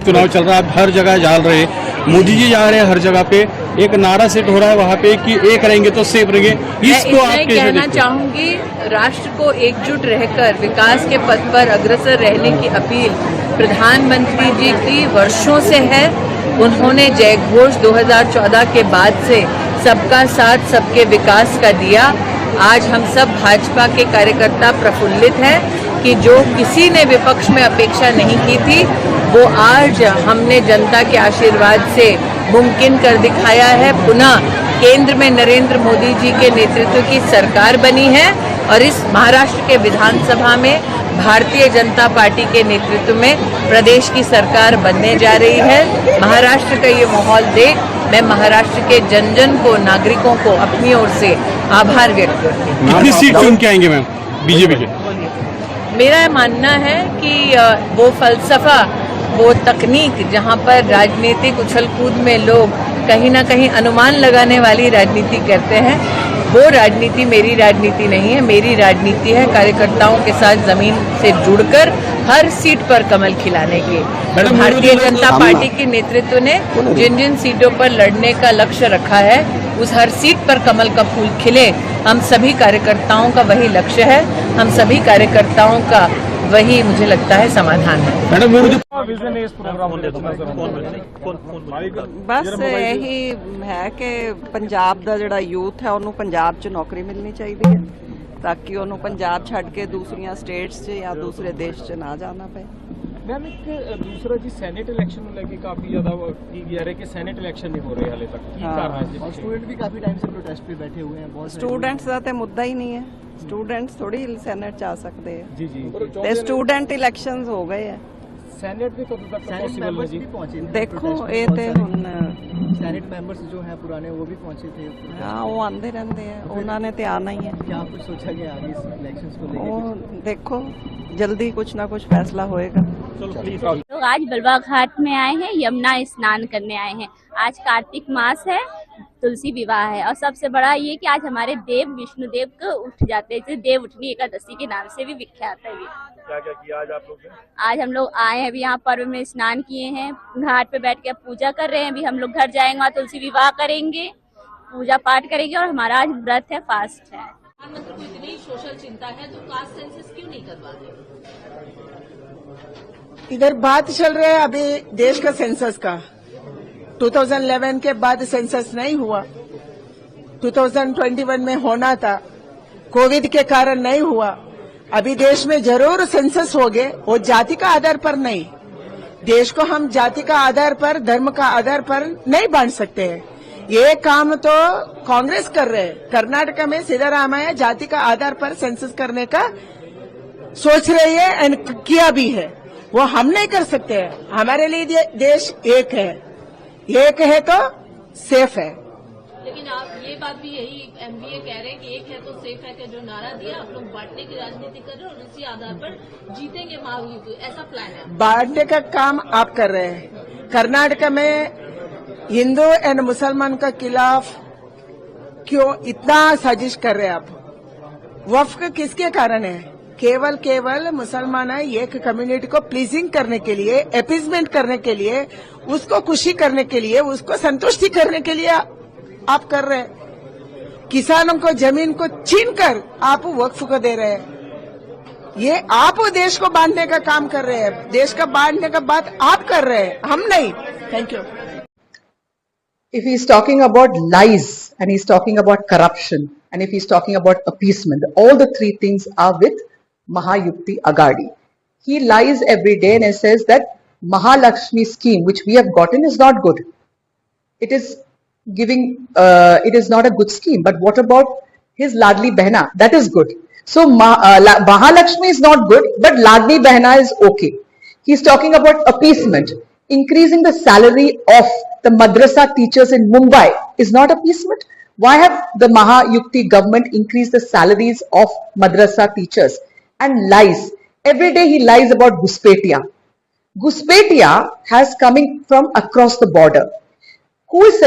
चुनाव चल रहा है, हर जगह जाल रहे हैं, मोदी जी जा रहे हैं हर जगह पे, एक नारा सेट हो रहा है वहाँ पे कि एक रहेंगे तो सेफ रहेंगे। इसको आप कैसे कहना चाहूंगी, राष्ट्र को एकजुट रहकर विकास के पथ पर अग्रसर रहने की अपील प्रधानमंत्री जी की वर्षों से है। उन्होंने जय घोष 2014 के बाद से सबका साथ सबके विकास का दिया। आज हम सब भाजपा के कार्यकर्ता प्रफुल्लित हैं कि जो किसी ने विपक्ष में अपेक्षा नहीं की थी वो आज हमने जनता के आशीर्वाद से मुमकिन कर दिखाया है। पुनः केंद्र में नरेंद्र मोदी जी के नेतृत्व की सरकार बनी है और इस महाराष्ट्र के विधानसभा में भारतीय जनता पार्टी के नेतृत्व में प्रदेश की सरकार बनने जा रही है। महाराष्ट्र का ये माहौल देख मैं महाराष्ट्र के जन जन को, नागरिकों को अपनी ओर से आभार व्यक्त करती हूँ। कितनी सीट चुन के आएंगे मैम बीजेपी के? मेरा मानना है कि वो फलसफा, वो तकनीक जहाँ पर राजनीतिक उछल कूद में लोग कहीं ना कहीं अनुमान लगाने वाली राजनीति करते हैं, वो राजनीति मेरी राजनीति नहीं है। मेरी राजनीति है कार्यकर्ताओं के साथ जमीन से जुड़कर हर सीट पर कमल खिलाने की। भारतीय जनता पार्टी के नेतृत्व ने जिन जिन सीटों पर लड़ने का लक्ष्य रखा है उस हर सीट पर कमल का फूल खिले। हम सभी कार्यकर्ताओं का वही लक्ष्य है, हम सभी कार्यकर्ताओं का वही मुझे लगता है समाधान है। मैडम बस यही है कि पंजाब ਦਾ ਜਿਹੜਾ ਯੂਥ ਹੈ ਉਹਨੂੰ ਪੰਜਾਬ 'ਚ ਨੌਕਰੀ ਮਿਲਣੀ ਚਾਹੀਦੀ ਹੈ ਤਾਂ ਕਿ ਉਹਨੂੰ ਪੰਜਾਬ ਛੱਡ ਕੇ ਦੂਸਰੀਆਂ ਸਟੇਟਸ 'ਚ ਜਾਂ ਦੂਸਰੇ ਦੇਸ਼ 'ਚ ਨਾ ਜਾਣਾ ਪਏ। मैम एक दूसरा जी सेनेट इलेक्शन को लेके काफी ज्यादा की जा रही है कि सेनेट इलेक्शन नहीं हो रहे हाले तक की कारण है। और स्टूडेंट भी काफी टाइम से प्रोटेस्ट पे बैठे हुए हैं। बहुत ਸਟੂਡੈਂਟਸ ਦਾ ਤੇ ਮੁੱਦਾ ਹੀ ਨਹੀਂ ਹੈ, ਸਟੂਡੈਂਟਸ ਥੋੜੀ ਸੈਨੇਟ 'ਚ ਆ ਸਕਦੇ ਆ जी जी ਤੇ ਸਟੂਡੈਂਟ ਇਲੈਕਸ਼ਨਸ ਹੋ ਗਏ ਆ। सेनेट भी कब तक पॉसिबल है जी? भी पहुंचे थे ਦੇਖੋ ਇਹ ਤੇ ਹੁਣ सेनेट मेंबर्स जो हैं पुराने वो भी पहुंचे थे। ਹਾਂ ਉਹ ਆਂਦੇ ਰਹਿੰਦੇ ਆ, ਉਹਨਾਂ ਨੇ ਤੇ ਆਣਾ ही है। क्या कुछ सोचा गया आगे इस इलेक्शंस को लेकर? ਉਹ देखो जल्दी कुछ ना कुछ फैसला होएगा। लोग आज बलवा घाट में आए हैं, यमुना स्नान करने आए हैं। आज कार्तिक मास है, तुलसी विवाह है और सबसे बड़ा ये कि आज हमारे देव विष्णुदेव को उठ जाते हैं, देव उठनी एकादशी के नाम से भी विख्यात है। क्या क्या किया आज आप लोग? आज हम लोग आए हैं, अभी यहाँ पर्व में स्नान किए हैं, घाट पे बैठ के पूजा कर रहे हैं। अभी हम लोग घर जाएंगे, वहाँ तुलसी विवाह करेंगे, पूजा पाठ करेंगे और हमारा आज व्रत है, फास्ट है। प्रधानमंत्री को इतनी सोशल चिंता है तो कास्ट सेंसस क्यों नहीं करवा रहे? इधर बात चल रहा है अभी देश का सेंसस का। 2011 के बाद सेंसस नहीं हुआ, 2021 में होना था, कोविड के कारण नहीं हुआ। अभी देश में जरूर सेंसस हो गए, वो जाति का आधार पर नहीं। देश को हम जाति का आधार पर, धर्म का आधार पर नहीं बांट सकते हैं। ये काम तो कांग्रेस कर रहे हैं। कर्नाटक में सिद्धरामैया जाति का आधार पर सेंसस करने का सोच रही है एंड किया भी है। वो हम नहीं कर सकते हैं। हमारे लिए देश एक है तो सेफ है। लेकिन आप ये बात भी यही एमबीए कह रहे हैं कि एक है तो सेफ है, कि जो नारा दिया आप लोग बांटने की राजनीति कर रहे हैं और इसी आधार पर जीतेंगे महायुद्ध, ऐसा प्लान है? बांटने का काम आप कर रहे हैं। कर्नाटक में हिंदू एंड मुसलमान का खिलाफ क्यों इतना साजिश कर रहे हैं आप? वक्फ किसके कारण है? केवल मुसलमान है एक कम्युनिटी को प्लीजिंग करने के लिए, अपीजमेंट करने के लिए, उसको खुशी करने के लिए, उसको संतुष्टि करने के लिए आप कर रहे हैं। किसानों को जमीन को छीनकर आप वक्फ को दे रहे हैं। ये आप देश को बांटने का काम कर रहे हैं। देश का बांटने का बात आप कर रहे हैं, हम नहीं। Thank you. If he's talking about lies and he's talking about corruption and if he's talking about appeasement, all the three things are with Mahayukti Agadi. He lies every day and he says that Mahalakshmi scheme which we have gotten is not good. It is it is not a good scheme. But what about his Ladli Behna? That is good. So Mahalakshmi is not good, but Ladli Behna is okay. He's talking about appeasement. Increasing the salary of the madrasa teachers in Mumbai is not appeasement. Why have the Mahayukti government increased the salaries of madrasa teachers? And lies. Every day he lies about Guspetiya. Guspetiya has coming from across the border. Who is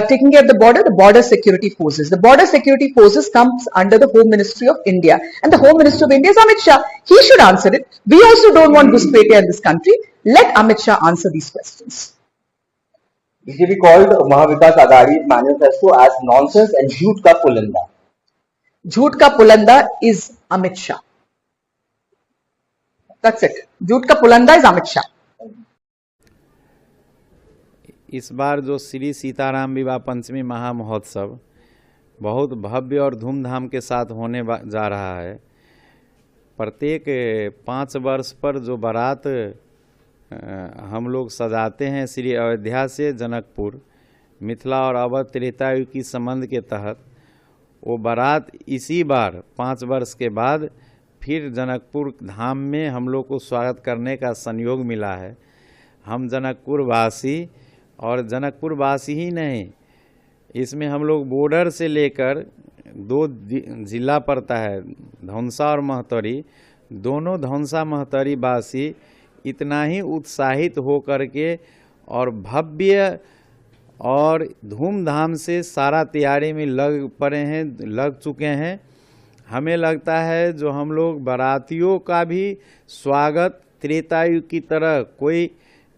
taking care of the border? The border security forces. The border security forces comes under the Home Ministry of India, and the Home Minister of India is Amit Shah. He should answer it. We also don't want Ghuspetia in this country. Let Amit Shah answer these questions. BJP called Mahavikas Aghadi's manifesto as nonsense and jhoot ka pulanda. Jhoot ka pulanda is Amit Shah. That's it. Jhoot ka pulanda is Amit Shah. इस बार जो श्री सीताराम विवाह पंचमी महामहोत्सव बहुत भव्य और धूमधाम के साथ होने जा रहा है। प्रत्येक 5 वर्ष पर जो बारात हम लोग सजाते हैं श्री अयोध्या से जनकपुर, मिथिला और अवध त्रेतायुग की संबंध के तहत, वो बारात इसी बार 5 वर्ष के बाद फिर जनकपुर धाम में हम लोग को स्वागत करने का संयोग मिला है। हम जनकपुर वासी और जनकपुर वासी ही नहीं, इसमें हम लोग बॉर्डर से लेकर 2 जिला पड़ता है, धौंसा और महतौरी, दोनों धौंसा महतौरी वासी इतना ही उत्साहित हो करके और भव्य और धूमधाम से सारा तैयारी में लग चुके हैं। हमें लगता है जो हम लोग बारातियों का भी स्वागत त्रेतायुग की तरह कोई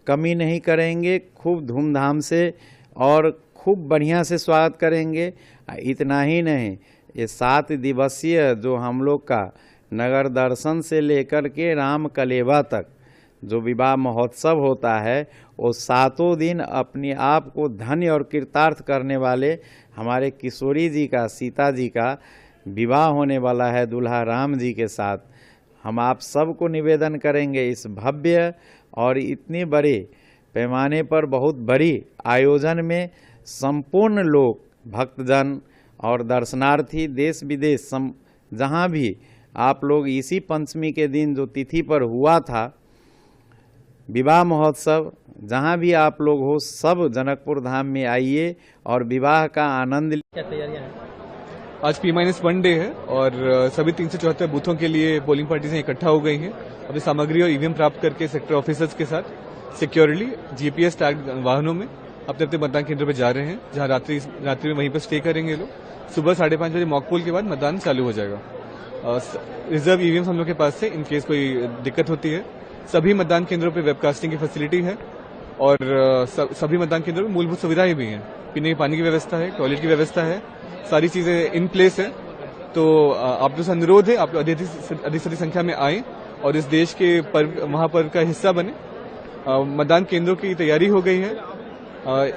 कमी नहीं करेंगे, खूब धूमधाम से और खूब बढ़िया से स्वागत करेंगे। इतना ही नहीं, ये 7 दिवसीय जो हम लोग का नगर दर्शन से लेकर के राम कलेवा तक जो विवाह महोत्सव होता है, वो 7 दिन अपने आप को धन्य और कृतार्थ करने वाले हमारे किशोरी जी का, सीता जी का विवाह होने वाला है दूल्हा राम जी के साथ। हम आप सबको निवेदन करेंगे इस भव्य और इतने बड़े पैमाने पर बहुत बड़ी आयोजन में संपूर्ण लोग, भक्तजन और दर्शनार्थी देश विदेश जहां भी आप लोग इसी पंचमी के दिन जो तिथि पर हुआ था विवाह महोत्सव, जहां भी आप लोग हो सब जनकपुर धाम में आइए और विवाह का आनंद लीजिए। आज P-1 डे है और सभी 374 बूथों के लिए पोलिंग पार्टीज इकट्ठा हो गई हैं। अपनी सामग्री और ईवीएम प्राप्त करके सेक्टर ऑफिसर्स के साथ सिक्योरली जीपीएस टैग वाहनों में अपने अपने मतदान केंद्र पर जा रहे हैं, जहां रात्रि में वहीं पर स्टे करेंगे लोग। सुबह 5:30 बजे मॉक पोल के बाद मतदान चालू हो जाएगा। रिजर्व ईवीएम हम लोग के पास से इन केस कोई दिक्कत होती है। सभी मतदान केंद्रों पर वेबकास्टिंग की फैसिलिटी है और सभी मतदान केंद्रों में मूलभूत सुविधाएं भी हैं। पीने के पानी की व्यवस्था है, टॉयलेट की व्यवस्था है, सारी चीजें इन प्लेस है। तो आप जो अनुरोध है, आप अधिक से अधिक संख्या में आए और इस देश के महापर्व का हिस्सा बने। मतदान केंद्रों की तैयारी हो गई है,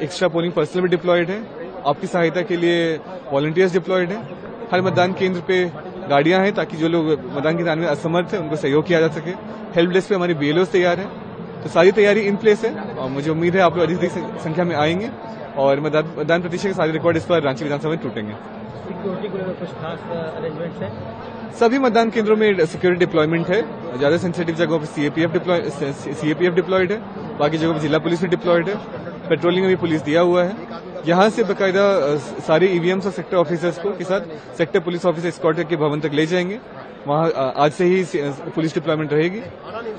एक्स्ट्रा पोलिंग पर्सनल भी डिप्लॉयड है, आपकी सहायता के लिए वॉलंटियर्स डिप्लॉयड है। हर मतदान केंद्र पे गाड़ियां हैं ताकि जो लोग मतदान केंद्र आने में असमर्थ है उनको सहयोग किया जा सके। हेल्प डेस्क पे हमारी बीएलओस तैयार है, तो सारी तैयारी इन प्लेस है और मुझे उम्मीद है आप लोग अधिक संख्या में आएंगे और मतदान प्रतिशत के सारे रिकॉर्ड इस पर रांची विधानसभा में टूटेंगे। सिक्योरिटी को लेकर कुछ खास अरेंजमेंट है? सभी मतदान केंद्रों में सिक्योरिटी डिप्लॉयमेंट है। ज्यादा सेंसिटिव जगहों पर सीएपीएफ डिप्लॉयड है, बाकी जगहों पर जिला पुलिस भी डिप्लॉयड है, पेट्रोलिंग में भी पुलिस दिया हुआ है। यहाँ से बाकायदा सारे ईवीएम्स और सेक्टर ऑफिसर्स को के साथ सेक्टर पुलिस ऑफिसर एस्कॉर्ट करके भवन तक ले जाएंगे। वहाँ आज से ही पुलिस डिप्लॉयमेंट रहेगी,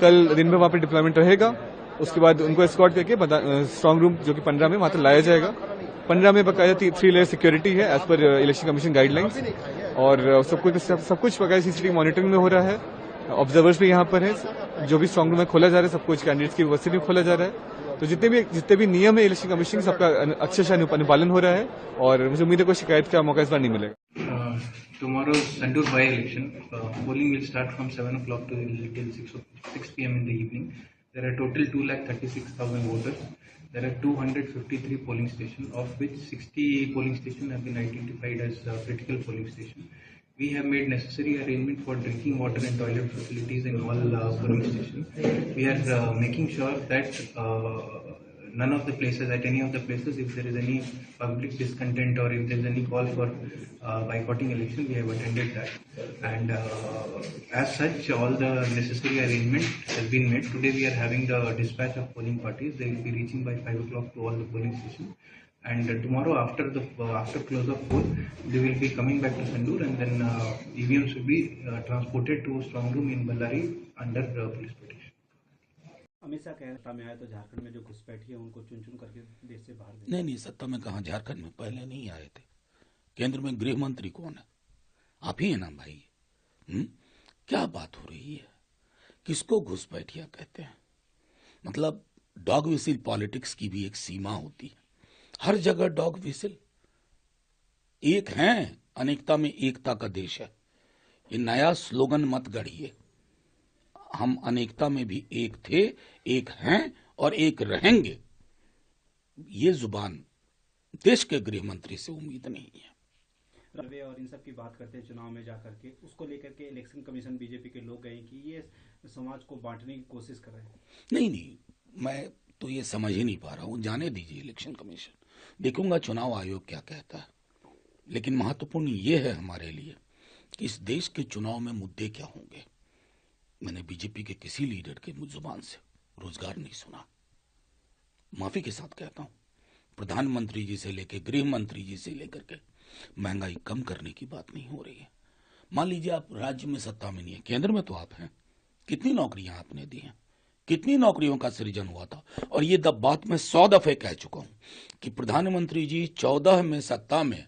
कल दिन में वहाँ पर डिप्लॉयमेंट रहेगा। उसके बाद उनको एस्कॉर्ट करके स्ट्रांग रूम जो कि 15 में वहां तक लाया जाएगा। 15 में बाकायदा 3 लेयर सिक्योरिटी है as per election commission guidelines और सब कुछ बाकायदा सीसीटीवी मॉनिटरिंग में हो रहा है। ऑब्जर्वर्स भी यहाँ पर है, जो भी स्ट्रांग रूम में खोला जा रहा है सब कुछ कैंडिडेट्स की उपस्थिति में खोला जा रहा है। तो जितने भी नियम है इलेक्शन कमीशन सबका अक्षरशः अनुपालन हो रहा है और मुझे उम्मीद है कोई शिकायत का मौका इस बार नहीं मिलेगा। Tomorrow, Sandur by-election, polling will start from 7 o'clock till 6 p.m. in the evening. There are total 236,000 voters. There are 253 polling stations, of which 60 polling stations have been identified as critical polling stations. We have made necessary arrangement for drinking water and toilet facilities in all polling stations. We are making sure that none of the places, at any of the places, if there is any public discontent or if there is any call for boycotting election, we have attended that. And as such, all the necessary arrangement has been made. Today we are having the dispatch of polling parties. They will be reaching by 5 o'clock to all the polling stations. And tomorrow after close of poll, they will be coming back to Sandur and then EVMs will be transported to a strong room in Ballari under police protection. Amit Shah कह सत्ता में आए तो झारखंड में जो घुसपैठी है उनको चुन चुन करके देश से बाहर नहीं नहीं, सत्ता में कहा, झारखंड में पहले नहीं आए थे। केंद्र में गृह मंत्री कौन है? आप ही है ना भाई। क्या बात हो रही है? किसको घुसपैठिया कहते हैं? मतलब डॉग विसिल पॉलिटिक्स की भी एक सीमा होती है। हर जगह डॉग विसिल। एक हैं, अनेकता में एकता का देश है। ये नया स्लोगन मत गढ़िए। हम अनेकता में भी एक थे, एक हैं और एक रहेंगे। ये जुबान देश के गृह मंत्री से उम्मीद नहीं है। रवे और इन सब की बात करते हैं चुनाव में जाकर के, उसको लेकर के इलेक्शन कमीशन बीजेपी के लोग गए कि ये समाज को बांटने की कोशिश कर रहे हैं। नहीं, मैं तो ये समझ ही नहीं पा रहा हूं। जाने दीजिए इलेक्शन कमीशन, देखूंगा चुनाव आयोग क्या कहता है। लेकिन महत्वपूर्ण ये है हमारे लिए कि इस देश के चुनाव में मुद्दे क्या होंगे। मैंने बीजेपी के किसी लीडर के जुबान से रोजगार नहीं सुना। माफी के साथ कहता हूं, प्रधानमंत्री जी से लेकर गृह मंत्री जी से लेकर के महंगाई कम करने की बात नहीं हो रही है। मान लीजिए आप राज्य में सत्ता में नहीं है, केंद्र में तो आप हैं। कितनी नौकरियां आपने दी हैं? कितनी नौकरियों का सृजन हुआ था? और ये बात मैं 100 दफे कह चुका हूं कि प्रधानमंत्री जी 14 में सत्ता में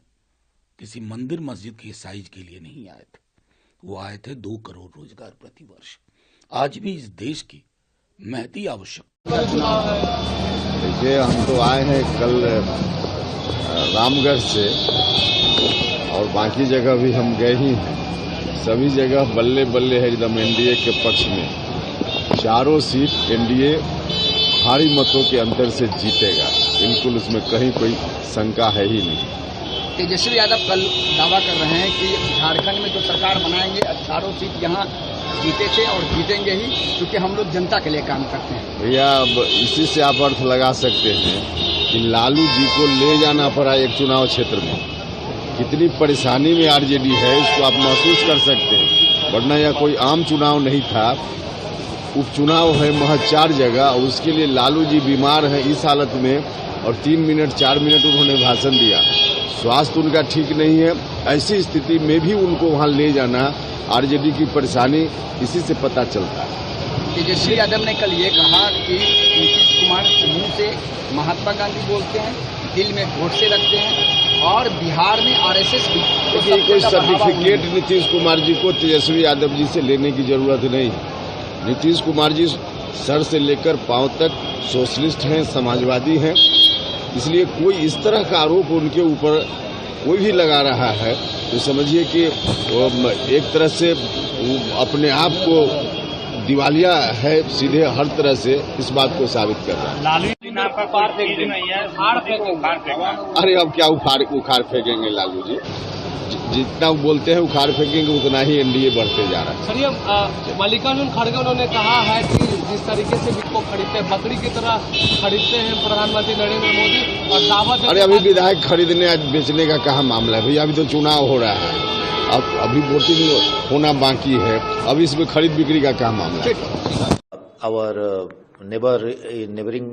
किसी मंदिर मस्जिद के साइज के लिए नहीं आए थे। वो आए थे 2 करोड़ रोजगार प्रति वर्ष। आज भी इस देश की महती आवश्यकता। देखिए, हम तो आए हैं कल रामगढ़ से और बाकी जगह भी हम गए ही हैं। सभी जगह बल्ले बल्ले है एकदम एनडीए के पक्ष में। चारों सीट एनडीए भारी मतों के अंतर से जीतेगा, बिल्कुल उसमें कहीं कोई शंका है ही नहीं। तेजस्वी यादव कल दावा कर रहे हैं कि झारखंड में जो सरकार बनाएंगे चारों सीट यहाँ जीते थे और जीतेंगे ही, क्योंकि हम लोग जनता के लिए काम करते हैं। भैया, अब इसी से आप अर्थ लगा सकते हैं कि लालू जी को ले जाना पड़ा एक चुनाव क्षेत्र में। कितनी परेशानी में आरजेडी है, इसको आप महसूस कर सकते हैं। वरना यह कोई आम चुनाव नहीं था, उपचुनाव है महज 4 जगह, और उसके लिए लालू जी बीमार है इस हालत में, और 3 मिनट 4 मिनट उन्होंने भाषण दिया। स्वास्थ्य उनका ठीक नहीं है। ऐसी स्थिति में भी उनको वहां ले जाना, आरजेडी की परेशानी इसी से पता चलता है। तेजस्वी यादव ने कल ये कहा कि नीतीश कुमार मुंह से महात्मा गांधी बोलते हैं, दिल में गोडसे रखते हैं, और बिहार में आरएसएस भी। कोई सर्टिफिकेट नीतीश कुमार जी को तेजस्वी यादव जी से लेने की जरूरत नहीं। नीतीश कुमार जी सर से लेकर पांव तक सोशलिस्ट हैं, समाजवादी हैं। इसलिए कोई इस तरह का आरोप उनके ऊपर कोई भी लगा रहा है तो समझिए कि एक तरह से अपने आप को दिवालिया है, सीधे हर तरह से इस बात को साबित कर रहा है। लालू अरे अब क्या उखाड़ फेंकेंगे लालू जी? जितना वो बोलते हैं उखाड़ फेंकेंगे, उतना ही एनडीए बढ़ते जा रहा है। सर, ये मल्लिकार्जुन खड़गे उन्होंने कहा है कि जिस तरीके से बिट को खरीदते हैं, बकरी की तरह खरीदते हैं प्रधानमंत्री नरेंद्र मोदी, और दावत। अरे अभी विधायक खरीदने आज बेचने का कहाँ मामला है भैया? अभी तो चुनाव हो रहा है, अब अभी वोटिंग होना बाकी है, अब इसमें खरीद बिक्री का क्या मामला है? Our neighboring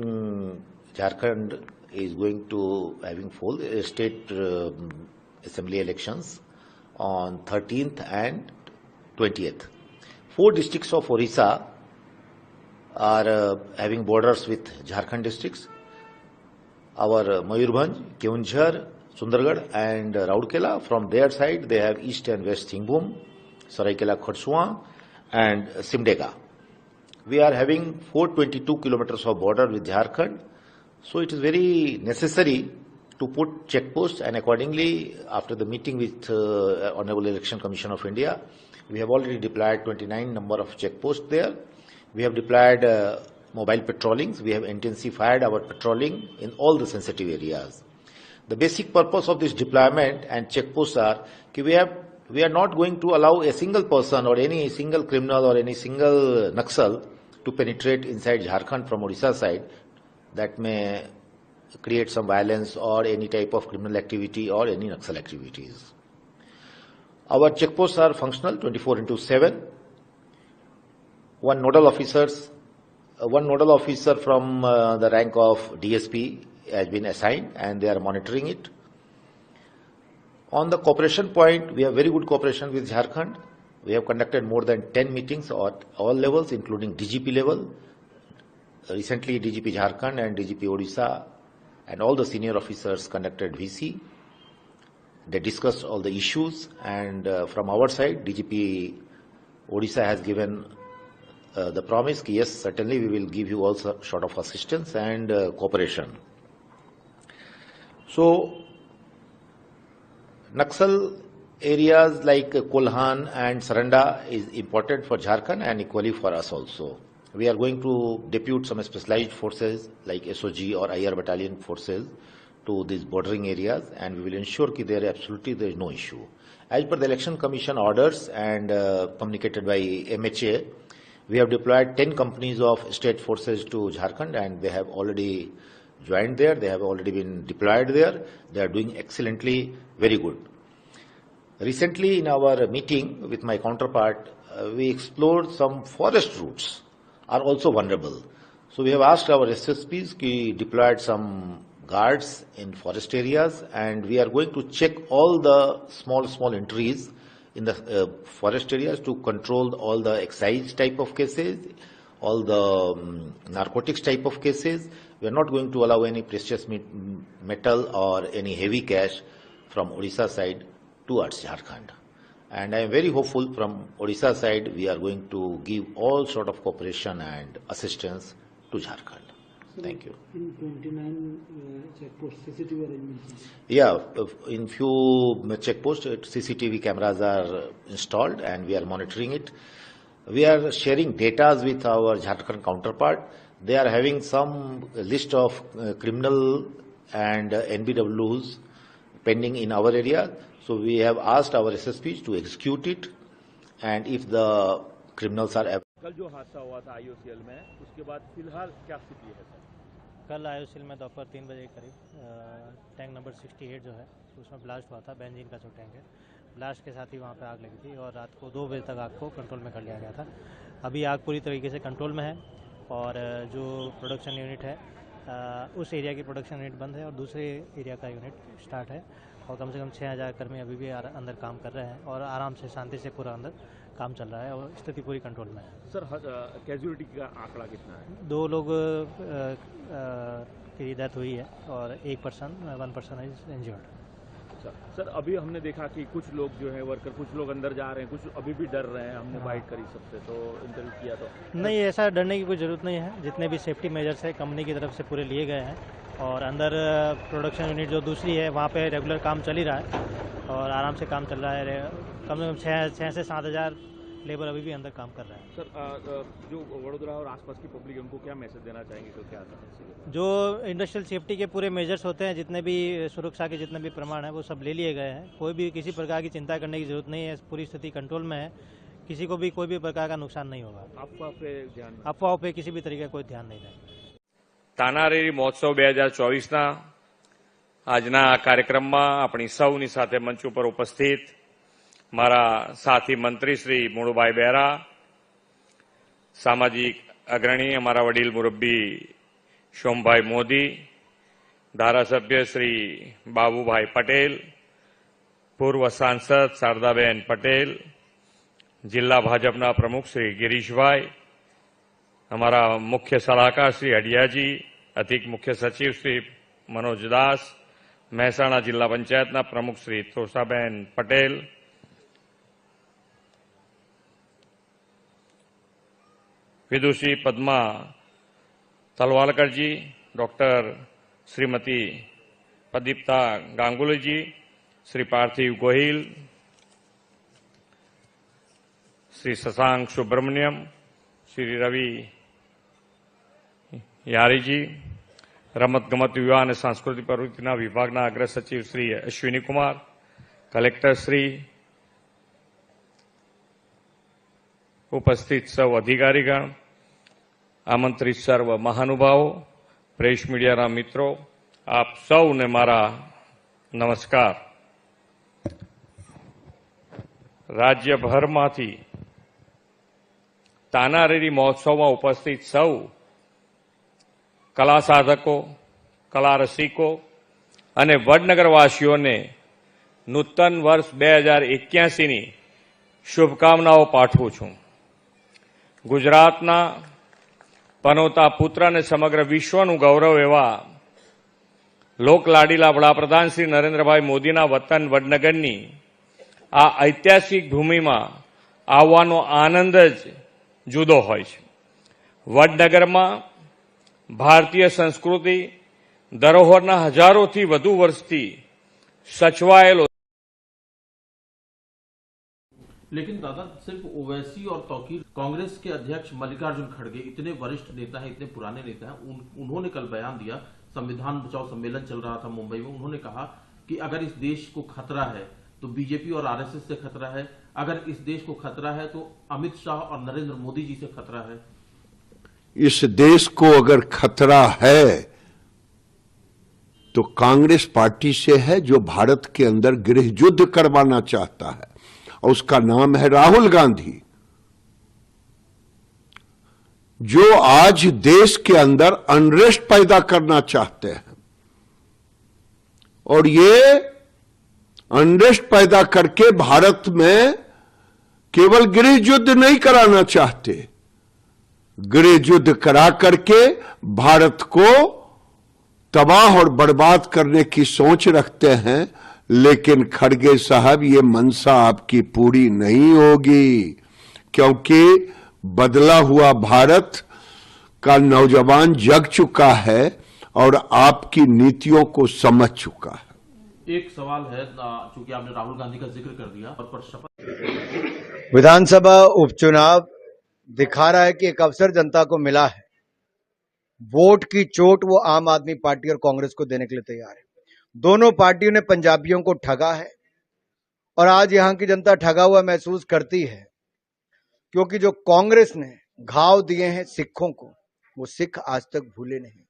Jharkhand is going to having full state assembly elections on 13th and 20th. 4 districts of Orissa are having borders with Jharkhand districts. Our Mayurbhanj, Keonjhar, Sundargarh and Raurkela. From their side, they have East and West Singhbhum, Saraikela Kharsua and Simdega. We are having 422 kilometers of border with Jharkhand. So it is very necessary to put checkposts, and accordingly, after the meeting with Honorable Election Commission of India, we have already deployed 29 number of checkposts there. We have deployed mobile patrollings. We have intensified our patrolling in all the sensitive areas. The basic purpose of this deployment and checkposts are that we are not going to allow a single person or any single criminal or any single Naxal to penetrate inside Jharkhand from Odisha side that may create some violence or any type of criminal activity or any Naxal activities. Our checkposts are functional 24/7. One nodal officer from the rank of DSP has been assigned, and they are monitoring it. On the cooperation point, we have very good cooperation with Jharkhand. We have conducted more than 10 meetings at all levels, including DGP level. recently DGP Jharkhand and DGP Odisha and all the senior officers conducted VC. They discussed all the issues, and from our side, DGP Odisha has given the promise, yes, certainly we will give you all sort of assistance and cooperation. So, Naxal areas like Kolhan and Saranda is important for Jharkhand and equally for us also. We are going to depute some specialized forces like SOG or IR battalion forces to these bordering areas, and we will ensure that there is no issue. As per the Election Commission orders and communicated by MHA, we have deployed 10 companies of state forces to Jharkhand, and they have already joined there. They have already been deployed there. They are doing excellently, very good. Recently, in our meeting with my counterpart, we explored some forest routes are also vulnerable. So we have asked our SSPs to deploy some guards in forest areas, and we are going to check all the small entries in the forest areas to control all the excise type of cases, all the narcotics type of cases. We are not going to allow any precious metal or any heavy cash from Odisha side towards Jharkhand. And I am very hopeful from Odisha side we are going to give all sort of cooperation and assistance to Jharkhand. Thank you. In 29 checkposts, CCTV arrangements? Yeah, in few checkposts, CCTV cameras are installed and we are monitoring it. We are sharing data with our Jharkhand counterpart. They are having some list of criminal and NBWs pending in our area. So we have asked our SSPs to execute it, and if the criminals are कल जो हादसा हुआ था IOCL में, उसके बाद फिलहाल क्या स्थिति है सर? कल IOCL में दोपहर 3 बजे के करीब टैंक नंबर 68 जो है उसमें ब्लास्ट हुआ था, बेंजीन का जो टैंक है, ब्लास्ट के साथ ही वहाँ पे आग लगी थी और रात को 2 बजे तक आग को कंट्रोल में कर लिया गया था। अभी आग पूरी तरीके से कंट्रोल में है और जो प्रोडक्शन यूनिट है उस एरिया की प्रोडक्शन यूनिट बंद है और दूसरे एरिया का यूनिट स्टार्ट है और कम से कम 6000 कर्मी अभी भी अंदर काम कर रहे हैं और आराम से शांति से पूरा अंदर काम चल रहा है और स्थिति पूरी कंट्रोल में है। सर कैजुअलिटी का आंकड़ा कितना है? 2 लोग की डेथ हुई है और 1 पर्सन इज इंजर्ड। सर अभी हमने देखा कि कुछ लोग जो है वर्कर, कुछ लोग अंदर जा रहे हैं, कुछ अभी भी डर रहे हैं। हमने बाइट करी सबसे, तो इंटरव्यू किया तो नहीं, ऐसा डरने की कोई ज़रूरत नहीं है। जितने भी सेफ्टी मेजर्स है कंपनी की तरफ से पूरे लिए गए हैं और अंदर प्रोडक्शन यूनिट जो दूसरी है वहाँ पे रेगुलर काम चल ही रहा है और आराम से काम चल रहा है। कम से कम 6 से 7,000 लेबर अभी भी अंदर काम कर रहा है। सर जो वडोदरा और आसपास की पब्लिक है उनको क्या मैसेज देना चाहेंगे? तो क्या जो इंडस्ट्रियल सेफ्टी के पूरे मेजर्स होते हैं, जितने भी सुरक्षा के जितने भी प्रमाण हैं वो सब ले लिए गए हैं। कोई भी किसी प्रकार की चिंता करने की जरूरत नहीं है। पूरी स्थिति कंट्रोल में है, किसी को भी कोई भी प्रकार का नुकसान नहीं होगा। अफवाहों पे किसी भी तरीके का कोई ध्यान नहीं दें। તાનારીરી મહોત્સવ 2024ના આજના કાર્યક્રમમાં આપણી સૌની સાથે મંચ ઉપર ઉપસ્થિત મારા સાથી મંત્રી શ્રી મુળુભાઈ બેરા, સામાજિક અગ્રણી અમારા વડીલ મુરબ્બી શોમભાઈ મોદી, ધારાસભ્ય શ્રી બાબુભાઈ પટેલ, પૂર્વ સાંસદ શારદાબેન પટેલ, જિલ્લા ભાજપના પ્રમુખ શ્રી ગિરીશભાઈ, हमारा मुख्य सलाहकार श्री हडियाजी, अधिक मुख्य सचिव श्री मनोज दास, મહેસાણા જિલ્લા પંચાયતના પ્રમુખ શ્રી તોષાબેન પટેલ, વિદુષી પદ્મા તલવાલકરજી, ડોક્ટર શ્રીમતી પ્રદીપ્તા ગાંગુલીજી, શ્રી પાર્થિવ ગોહિલ, શ્રી શશાંક સુબ્રમણ્યમ, શ્રી રવિ યારીજી, રમતગમત યુવા અને સાંસ્કૃતિક પ્રવૃત્તિના વિભાગના અગ્ર સચિવ શ્રી અશ્વિની કુમાર, કલેક્ટર શ્રી, ઉપસ્થિત સૌ અધિકારીગણ, આમંત્રિત સર્વ મહાનુભાવો, પ્રેસ મીડિયાના મિત્રો, આપ સૌને મારા નમસ્કાર। રાજ્યભરમાંથી તાનારીરી મહોત્સવમાં ઉપસ્થિત સૌ કલા સાધકો, કલા રસિકો અને વડનગરવાસીઓને નૂતન વર્ષ 2081ની શુભકામનાઓ પાઠવું છું। ગુજરાતના પનોતા પુત્ર અને સમગ્ર વિશ્વનું ગૌરવ એવા લોકલાડીલા વડાપ્રધાન શ્રી નરેન્દ્રભાઈ મોદીના વતન વડનગરની આ ઐતિહાસિક ભૂમિમાં આવવાનો આનંદ જ જુદો હોય છે. વડનગરમાં ભારતીય સંસ્કૃતિ ધરોહરના હજારોથી વધુ વર્ષથી સચવાયેલો. लेकिन दादा सिर्फ ओवैसी और तौकीर कांग्रेस के अध्यक्ष मल्लिकार्जुन खड़गे इतने वरिष्ठ नेता हैं, इतने पुराने नेता हैं, उन्होंने कल बयान दिया, संविधान बचाओ सम्मेलन चल रहा था मुंबई में, उन्होंने कहा कि अगर इस देश को खतरा है तो बीजेपी और आरएसएस से खतरा है, अगर इस देश को खतरा है तो अमित शाह और नरेंद्र मोदी जी से खतरा है. इस देश को अगर खतरा है तो कांग्रेस पार्टी से है, जो भारत के अंदर गृह युद्ध करवाना चाहता है, और उसका नाम है राहुल गांधी, जो आज देश के अंदर अनरेस्ट पैदा करना चाहते हैं. और ये अनरेस्ट पैदा करके भारत में केवल गृह युद्ध नहीं कराना चाहते, गृह युद्ध करा करके भारत को तबाह और बर्बाद करने की सोच रखते हैं. लेकिन खड़गे साहब, ये मंशा आपकी पूरी नहीं होगी, क्योंकि बदला हुआ भारत का नौजवान जग चुका है और आपकी नीतियों को समझ चुका है. एक सवाल है, चूंकि आपने राहुल गांधी का जिक्र कर दिया, और पर शपथ. विधानसभा उपचुनाव दिखा रहा है कि एक अवसर जनता को मिला है. वोट की चोट वो आम आदमी पार्टी और कांग्रेस को देने के लिए तैयार है. दोनों पार्टियों ने पंजाबियों को ठगा है और आज यहां की जनता ठगा हुआ महसूस करती है, क्योंकि जो कांग्रेस ने घाव दिए हैं सिखों को, वो सिख आज तक भूले नहीं.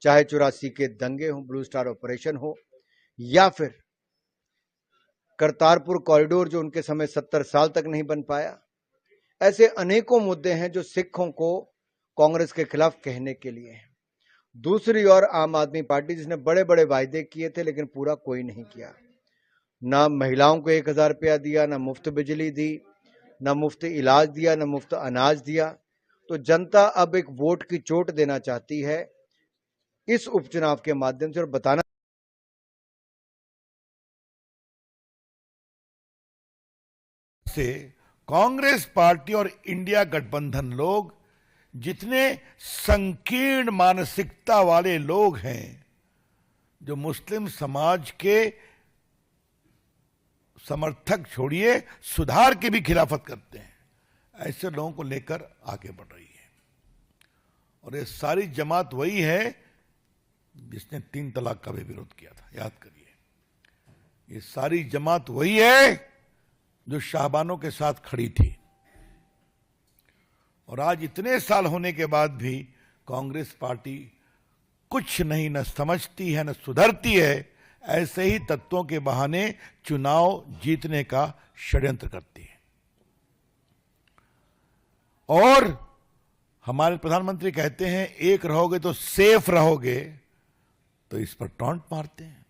चाहे 84 के दंगे हो, ब्लू स्टार ऑपरेशन हो, या फिर करतारपुर कॉरिडोर जो उनके समय 70 साल तक नहीं बन पाया. ऐसे अनेकों मुद्दे हैं जो सिखों को कांग्रेस के खिलाफ कहने के लिए हैं. दूसरी ओर आम आदमी पार्टी, जिसने बड़े बड़े वायदे किए थे लेकिन पूरा कोई नहीं किया. ना महिलाओं को 1000 रुपया दिया, ना मुफ्त बिजली दी, ना मुफ्त इलाज दिया, ना मुफ्त अनाज दिया. तो जनता अब एक वोट की चोट देना चाहती है इस उपचुनाव के माध्यम से, और बताना से कांग्रेस पार्टी और इंडिया गठबंधन लोग जितने संकीर्ण मानसिकता वाले लोग हैं, जो मुस्लिम समाज के समर्थक छोड़िए सुधार की भी खिलाफत करते हैं, ऐसे लोगों को लेकर आगे बढ़ रही है. और ये सारी जमात वही है जिसने 3 तलाक का भी विरोध किया था, याद करिए. ये सारी जमात वही है जो शाहबानों के साथ खड़ी थी. और आज इतने साल होने के बाद भी कांग्रेस पार्टी कुछ नहीं, न समझती है न सुधरती है. ऐसे ही तत्वों के बहाने चुनाव जीतने का षड्यंत्र करती है. और हमारे प्रधानमंत्री कहते हैं एक रहोगे तो सेफ रहोगे, तो इस पर टॉन्ट मारते हैं,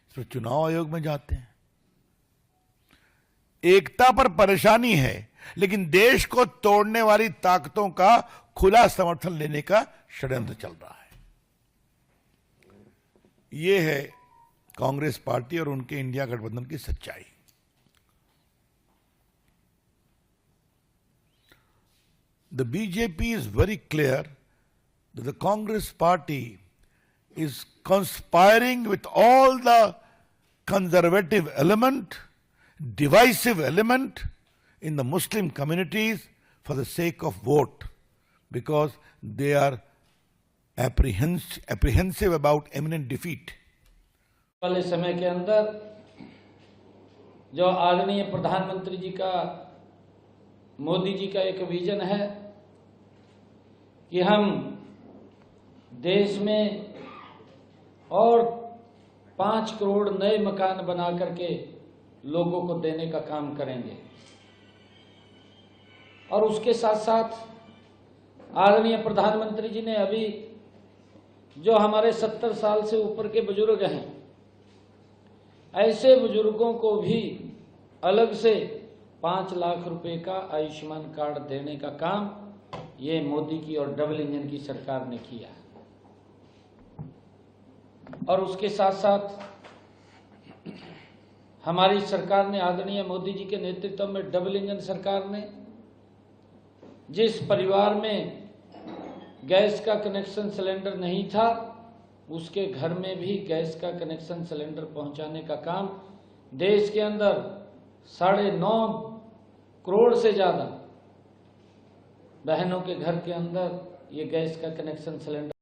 इस पर चुनाव आयोग में जाते हैं. एकता पर परेशानी है, लेकिन देश को तोड़ने वाली ताकतों का खुला समर्थन लेने का षड्यंत्र चल रहा है. ये है कांग्रेस पार्टी और उनके इंडिया गठबंधन की सच्चाई. The BJP is very clear that the Congress party is conspiring with all the conservative element, divisive element in the Muslim communities for the sake of vote, because they are apprehensive about imminent defeat. वाले समय के अंदर जो आदरणीय प्रधानमंत्री जी का, मोदी जी का एक विजन है कि हम देश में और 5 करोड़ नए मकान बना करके लोगों को देने का काम करेंगे. और उसके साथ साथ आदरणीय प्रधानमंत्री जी ने अभी जो हमारे 70 साल से ऊपर के बुजुर्ग हैं, ऐसे बुजुर्गों को भी अलग से 5 लाख रुपए का आयुष्मान कार्ड देने का काम ये मोदी की और डबल इंजन की सरकार ने किया। और उसके साथ साथ हमारी सरकार ने, आदरणीय मोदी जी के नेतृत्व में डबल इंजन सरकार ने, जिस परिवार में गैस का कनेक्शन सिलेंडर नहीं था उसके घर में भी गैस का कनेक्शन सिलेंडर पहुंचाने का काम देश के अंदर 9.5 करोड़ से ज़्यादा बहनों के घर के अंदर ये गैस का कनेक्शन सिलेंडर